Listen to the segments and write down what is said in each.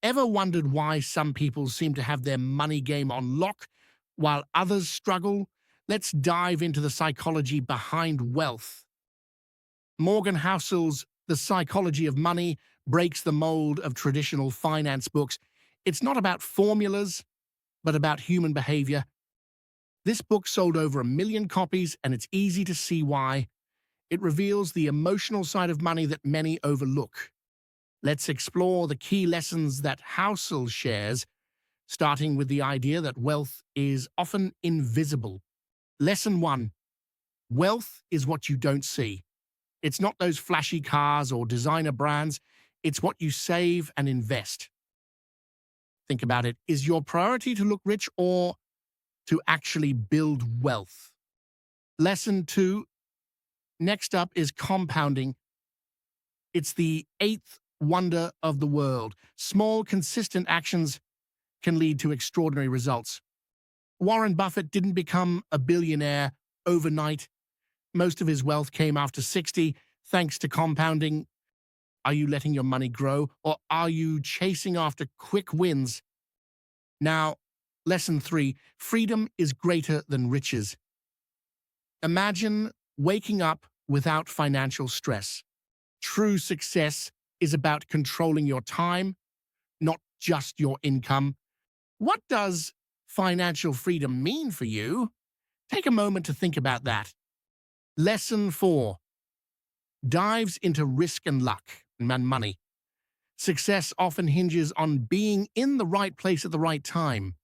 Ever wondered why some people seem to have their money game on lock while others struggle? Let's dive into the psychology behind wealth. Morgan Housel's The Psychology of Money breaks the mold of traditional finance books. It's not about formulas, but about human behavior. This book sold over 1 million copies, and it's easy to see why. It reveals the emotional side of money that many overlook. Let's explore the key lessons that Housel shares, starting with the idea that wealth is often invisible. Lesson 1. Wealth is what you don't see. It's not those flashy cars or designer brands. It's what you save and invest. Think about it. Is your priority to look rich or to actually build wealth? Lesson 2. Next up is compounding. It's the eighth wonder of the world. Small, consistent actions can lead to extraordinary results. Warren Buffett didn't become a billionaire overnight. Most of his wealth came after 60, thanks to compounding. Are you letting your money grow, or are you chasing after quick wins? Now, lesson 3, freedom is greater than riches. Imagine waking up without financial stress. True success is about controlling your time, not just your income. What does financial freedom mean for you? Take a moment to think about that. Lesson 4 dives into risk and luck and money. Success often hinges on being in the right place at the right time.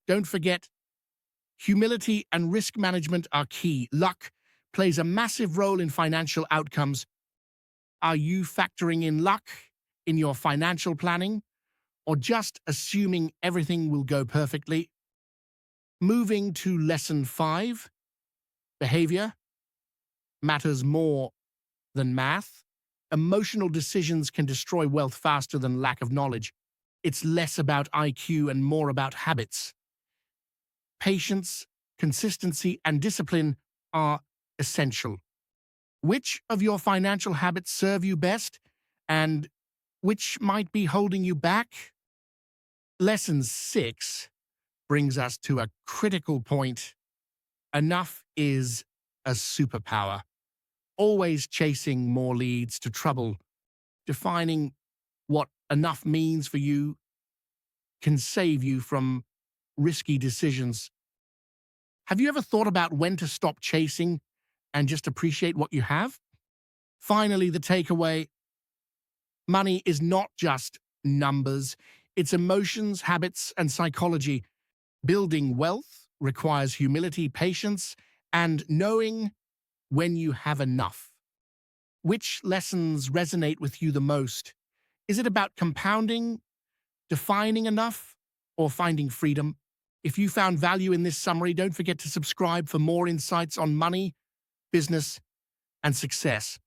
Don't forget, humility and risk management are key. Luck plays a massive role in financial outcomes. Are you factoring in luck in your financial planning, or just assuming everything will go perfectly? Moving to lesson 5, behavior matters more than math. Emotional decisions can destroy wealth faster than lack of knowledge. It's less about IQ and more about habits. Patience, consistency, and discipline are essential. Which of your financial habits serve you best, and which might be holding you back? Lesson 6 brings us to a critical point. Enough is a superpower. Always chasing more leads to trouble. Defining what enough means for you can save you from risky decisions. Have you ever thought about when to stop chasing and just appreciate what you have? Finally, the takeaway: money is not just numbers, it's emotions, habits, and psychology. Building wealth requires humility, patience, and knowing when you have enough. Which lessons resonate with you the most? Is it about compounding, defining enough, or finding freedom? If you found value in this summary, don't forget to subscribe for more insights on money, business, and success.